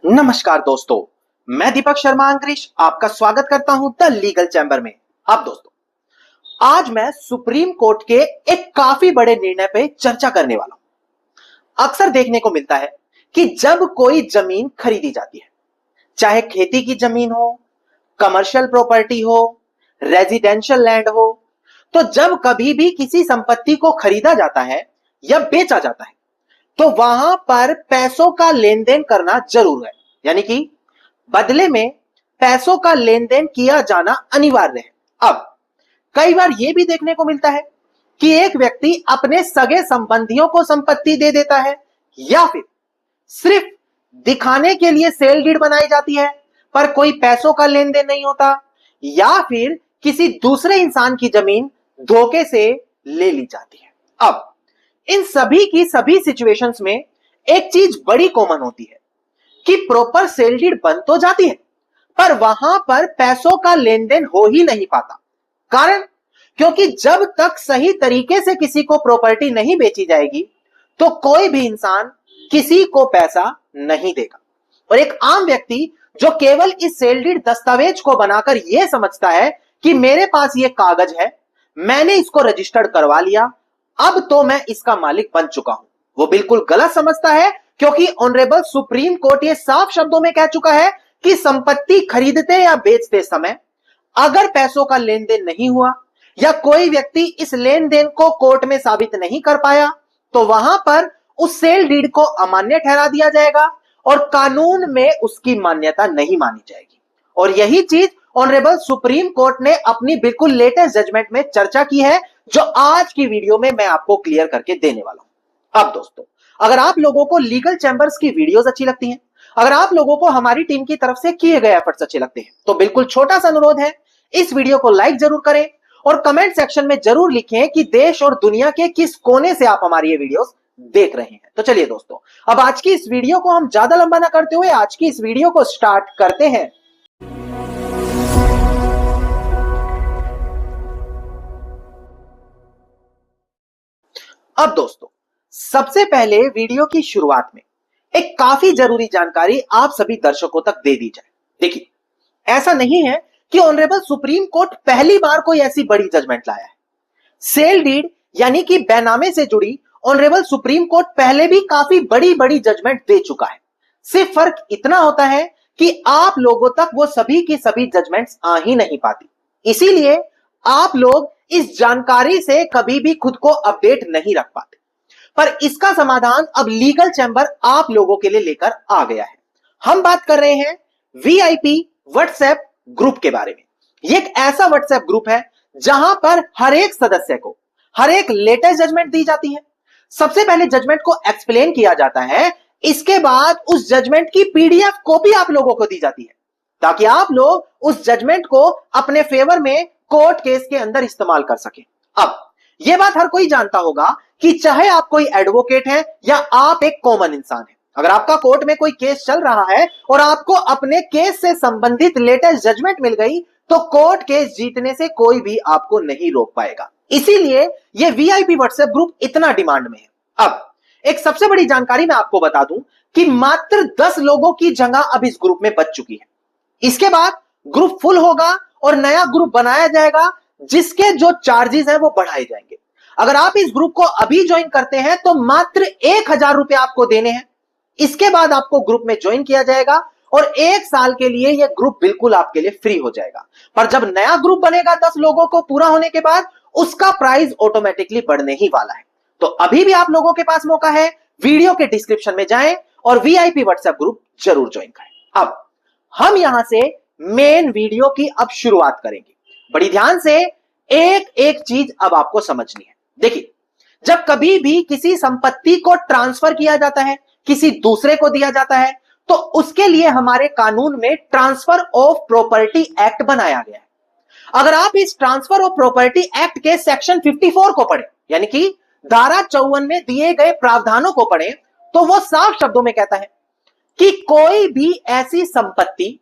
नमस्कार दोस्तों, मैं दीपक शर्मा अंग्रेज आपका स्वागत करता हूं द लीगल चैम्बर में। अब दोस्तों, आज मैं सुप्रीम कोर्ट के एक काफी बड़े निर्णय पे चर्चा करने वाला हूं। अक्सर देखने को मिलता है कि जब कोई जमीन खरीदी जाती है, चाहे खेती की जमीन हो, कमर्शियल प्रॉपर्टी हो, रेजिडेंशियल लैंड हो, तो जब कभी भी किसी संपत्ति को खरीदा जाता है या बेचा जाता है तो वहां पर पैसों का लेन देन करना जरूर है, यानी कि बदले में पैसों का लेन देन किया जाना अनिवार्य है। अब कई बार यह भी देखने को मिलता है कि एक व्यक्ति अपने सगे संबंधियों को संपत्ति दे देता है या फिर सिर्फ दिखाने के लिए सेल डीड बनाई जाती है पर कोई पैसों का लेन देन नहीं होता, या फिर किसी दूसरे इंसान की जमीन धोखे से ले ली जाती है। अब इन सभी की सभी सिचुएशंस में एक चीज बड़ी कॉमन होती है कि प्रॉपर सेल डीड बन तो जाती है पर वहां पर पैसों का लेन देन हो ही नहीं पाता। कारण क्योंकि जब तक सही तरीके से किसी को प्रॉपर्टी नहीं बेची जाएगी तो कोई भी इंसान किसी को पैसा नहीं देगा। और एक आम व्यक्ति जो केवल इस सेल डीड दस्तावेज को बनाकर यह समझता है कि मेरे पास यह कागज है, मैंने इसको रजिस्टर्ड करवा लिया, अब तो मैं इसका मालिक बन चुका हूं, वो बिल्कुल गलत समझता है। क्योंकि ऑनरेबल सुप्रीम कोर्ट ये साफ शब्दों में कह चुका है कि संपत्ति खरीदते या बेचते समय अगर पैसों का लेन देन नहीं हुआ या कोई व्यक्ति इस लेन देन को कोर्ट में साबित नहीं कर पाया तो वहां पर उस सेल डीड को अमान्य ठहरा दिया जाएगा और कानून में उसकी मान्यता नहीं मानी जाएगी। और यही चीज ऑनरेबल सुप्रीम कोर्ट ने अपनी बिल्कुल लेटेस्ट जजमेंट में चर्चा की है, जो आज की वीडियो में मैं आपको क्लियर करके देने वाला हूं। अब दोस्तों, अगर आप लोगों को लीगल चैम्बर्स की वीडियोस अच्छी लगती हैं, अगर आप लोगों को हमारी टीम की तरफ से किए गए एफर्ट्स अच्छे लगते हैं तो बिल्कुल छोटा सा अनुरोध है, इस वीडियो को लाइक जरूर करें और कमेंट सेक्शन में जरूर लिखें कि देश और दुनिया के किस कोने से आप हमारी ये वीडियोस देख रहे हैं। तो चलिए दोस्तों, अब आज की इस वीडियो को हम ज्यादा लंबा ना करते हुए आज की इस वीडियो को स्टार्ट करते हैं। अब दोस्तों, सबसे पहले वीडियो की शुरुआत में एक काफी जरूरी जानकारी आप सभी दर्शकों तक दे दी जाए। देखिए, ऐसा नहीं है कि ऑनरेबल सुप्रीम कोर्ट पहली बार कोई ऐसी बड़ी जजमेंट लाया है। सेल डीड यानी कि बैनामे से जुड़ी ऑनरेबल सुप्रीम कोर्ट पहले भी काफी बड़ी बड़ी जजमेंट दे चुका है। सिर्फ फर्क इतना होता है कि आप लोगों तक वो सभी की सभी जजमेंट्स आ ही नहीं पाती, इसीलिए आप लोग इस जानकारी से कभी भी खुद को अपडेट नहीं रख पाते। पर इसका समाधान अब लीगल चैम्बर आप लोगों के लिए लेकर आ गया है। हम बात कर रहे हैं वीआईपी व्हाट्सएप ग्रुप के बारे में। ये एक ऐसा व्हाट्सएप ग्रुप है जहां पर हर एक सदस्य को हर एक लेटेस्ट जजमेंट दी जाती है। सबसे पहले जजमेंट को एक्सप्लेन किया जाता है, इसके बाद उस जजमेंट की पीडीएफ कॉपी आप लोगों को दी जाती है ताकि आप लोग उस जजमेंट को अपने फेवर में कोर्ट केस के अंदर इस्तेमाल कर सके। अब यह बात हर कोई जानता होगा कि चाहे आप कोई एडवोकेट हैं या आप एक कॉमन इंसान हैं, अगर आपका कोर्ट में कोई केस चल रहा है और आपको अपने केस से संबंधित लेटेस्ट जजमेंट मिल गई तो कोर्ट केस जीतने से कोई भी आपको नहीं रोक पाएगा। इसीलिए यह वीआईपी व्हाट्सएप ग्रुप इतना डिमांड में है। अब एक सबसे बड़ी जानकारी मैं आपको बता दूं कि मात्र 10 लोगों की जगह अब इस ग्रुप में बच चुकी है। इसके बाद ग्रुप फुल होगा और नया ग्रुप बनाया जाएगा जिसके जो चार्जेस हैं वो बढ़ाए जाएंगे। अगर आप इस ग्रुप को अभी ज्वाइन करते हैं तो मात्र 1000 रुपए आपको देने हैं। इसके बाद आपको ग्रुप में ज्वाइन किया जाएगा और 1 साल के लिए यह ग्रुप बिल्कुल आपके लिए फ्री हो जाएगा। पर जब नया ग्रुप बनेगा 10 लोगों को पूरा होने के बाद उसका प्राइस ऑटोमेटिकली बढ़ने ही वाला है। तो अभी भी आप लोगों के पास मौका है, वीडियो के डिस्क्रिप्शन में जाएं और वीआईपी व्हाट्सएप ग्रुप जरूर ज्वाइन करें। अब हम यहां से मेन वीडियो की अब शुरुआत करेंगे। बड़ी ध्यान से एक एक चीज अब आपको समझनी है। देखिए, जब कभी भी किसी संपत्ति को ट्रांसफर किया जाता है, किसी दूसरे को दिया जाता है, तो उसके लिए हमारे कानून में ट्रांसफर ऑफ प्रॉपर्टी एक्ट बनाया गया है। अगर आप इस ट्रांसफर ऑफ प्रॉपर्टी एक्ट के सेक्शन 54 को पढ़ें, यानी कि धारा 54 में दिए गए प्रावधानों को पढ़ें, तो वो साफ शब्दों में कहता है कि कोई भी ऐसी संपत्ति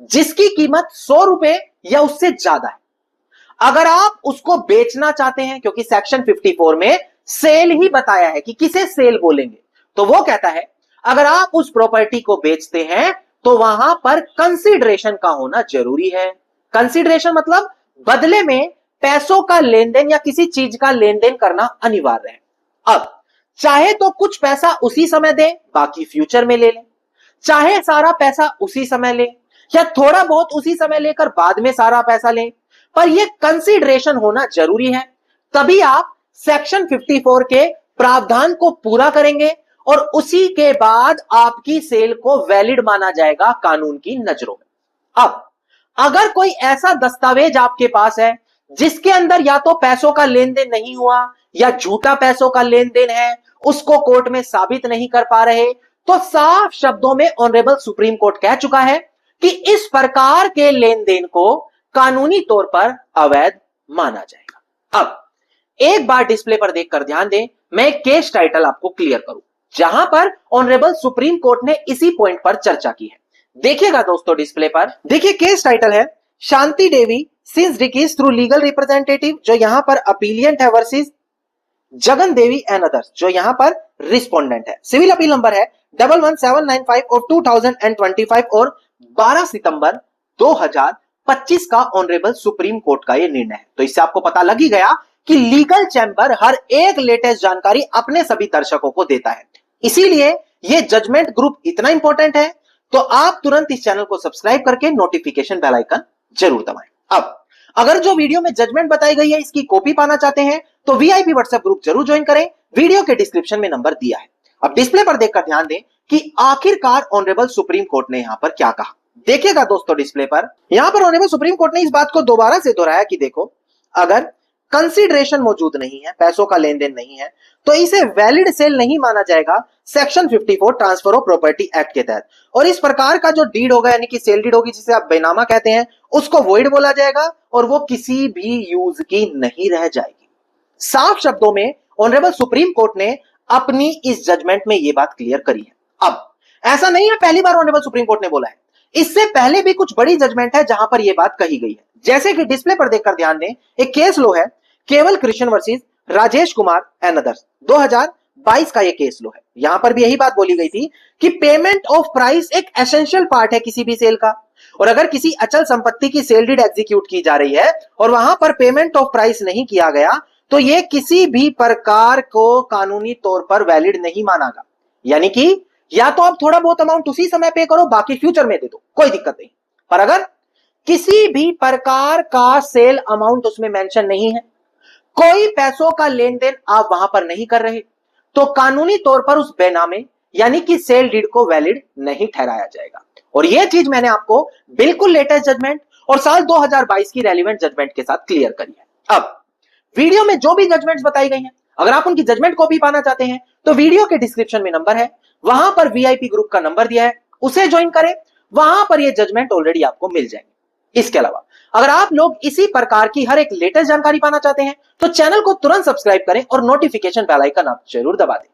जिसकी कीमत 100 रुपए या उससे ज्यादा है, अगर आप उसको बेचना चाहते हैं, क्योंकि सेक्शन 54 में सेल ही बताया है कि किसे सेल बोलेंगे, तो वो कहता है अगर आप उस प्रॉपर्टी को बेचते हैं तो वहां पर कंसीडरेशन का होना जरूरी है। कंसीडरेशन मतलब बदले में पैसों का लेन देन या किसी चीज का लेन देन करना अनिवार्य है। अब चाहे तो कुछ पैसा उसी समय दे, बाकी फ्यूचर में ले ले, चाहे सारा पैसा उसी समय ले या थोड़ा बहुत उसी समय लेकर बाद में सारा पैसा ले, पर यह कंसीडरेशन होना जरूरी है। तभी आप सेक्शन 54 के प्रावधान को पूरा करेंगे और उसी के बाद आपकी सेल को वैलिड माना जाएगा कानून की नजरों में। अब अगर कोई ऐसा दस्तावेज आपके पास है जिसके अंदर या तो पैसों का लेन देन नहीं हुआ या झूठा पैसों का लेन देन है, उसको कोर्ट में साबित नहीं कर पा रहे, तो साफ शब्दों में ऑनरेबल सुप्रीम कोर्ट कह चुका है कि इस प्रकार के लेन देन को कानूनी तौर पर अवैध माना जाएगा। अब एक बार डिस्प्ले पर देखकर ध्यान दें, मैं एक केस टाइटल आपको क्लियर करूं जहां पर ऑनरेबल सुप्रीम कोर्ट ने इसी पॉइंट पर चर्चा की है। देखिएगा दोस्तों, डिस्प्ले पर देखिए, केस टाइटल है Shanti Devi since डिकीज through legal representative, जो यहां पर अपीलियंट है, versus Jagan Devi and others, जो यहां पर रिस्पोंडेंट है। सिविल अपील नंबर है 11795 और 2025 और 12 सितंबर 2025 का ऑनरेबल सुप्रीम कोर्ट का यह निर्णय है। तो इससे आपको पता लग ही गया कि लीगल चैंबर हर एक लेटेस्ट जानकारी अपने सभी दर्शकों को देता है, इसीलिए यह जजमेंट ग्रुप इतना इंपॉर्टेंट है। तो आप तुरंत इस चैनल को सब्सक्राइब करके नोटिफिकेशन बेल आइकन जरूर दबाएं। अब अगर जो वीडियो में जजमेंट बताई गई है इसकी कॉपी पाना चाहते हैं तो वीआईपी व्हाट्सएप ग्रुप जरूर ज्वाइन करें, वीडियो के डिस्क्रिप्शन में नंबर दिया है। अब डिस्प्ले पर देखकर ध्यान दें कि आखिरकार ऑनरेबल सुप्रीम कोर्ट ने यहां पर क्या कहा। देखिएगा दोस्तों, डिस्प्ले पर यहां पर ऑनरेबल सुप्रीम कोर्ट ने इस बात को दोबारा से दोहराया कि देखो, अगर कंसीडरेशन मौजूद नहीं है, पैसों का लेन देन नहीं है, तो इसे वैलिड सेल नहीं माना जाएगा section 54 transfer of property act के तहत। और इस प्रकार का जो डीड होगा, यानी कि सेल डीड होगी, जिसे आप बेनामा कहते हैं, उसको वॉइड बोला जाएगा और वो किसी भी यूज की नहीं रह जाएगी। साफ शब्दों में ऑनरेबल सुप्रीम कोर्ट ने अपनी इस जजमेंट में यह बात क्लियर करी है। अब ऐसा नहीं है पहली बार ऑनरेबल सुप्रीम कोर्ट ने बोला है, इससे पहले भी कुछ बड़ी जजमेंट है जहां पर यह बात कही गई है। जैसे कि डिस्प्ले पर देखकर ध्यान दें, एक केस लो है केवल Krishna versus Rajesh Kumar and others, 2022 का यह केस लो है। यहां पर भी यही बात बोली गई थी कि पेमेंट ऑफ प्राइस एक एसेंशियल पार्ट है किसी भी सेल का, और अगर किसी अचल संपत्ति की सेल डीड एग्जीक्यूट की जा रही है और वहां पर पेमेंट ऑफ प्राइस नहीं किया गया तो यह किसी भी प्रकार को कानूनी तौर पर वैलिड नहीं मानागा। यानी कि या तो आप थोड़ा बहुत अमाउंट उसी समय पे करो, बाकी फ्यूचर में दे दो, कोई दिक्कत नहीं, पर अगर किसी भी प्रकार का सेल अमाउंट उसमें मेंशन नहीं है, कोई पैसों का लेन देन आप वहां पर नहीं कर रहे, तो कानूनी तौर पर उस बेनामे यानी कि सेल डीड को वैलिड नहीं ठहराया जाएगा। और यह चीज मैंने आपको बिल्कुल लेटेस्ट जजमेंट और साल 2022 की रेलिवेंट जजमेंट के साथ क्लियर करी है। अब वीडियो में जो भी जजमेंट्स बताई गई हैं, अगर आप उनकी जजमेंट कॉपी पाना चाहते हैं तो वीडियो के डिस्क्रिप्शन में नंबर है, वहां पर वीआईपी ग्रुप का नंबर दिया है, उसे ज्वाइन करें, वहां पर यह जजमेंट ऑलरेडी आपको मिल जाएंगे। इसके अलावा अगर आप लोग इसी प्रकार की हर एक लेटेस्ट जानकारी पाना चाहते हैं तो चैनल को तुरंत सब्सक्राइब करें और नोटिफिकेशन बेल आइकन आप जरूर दबा दें।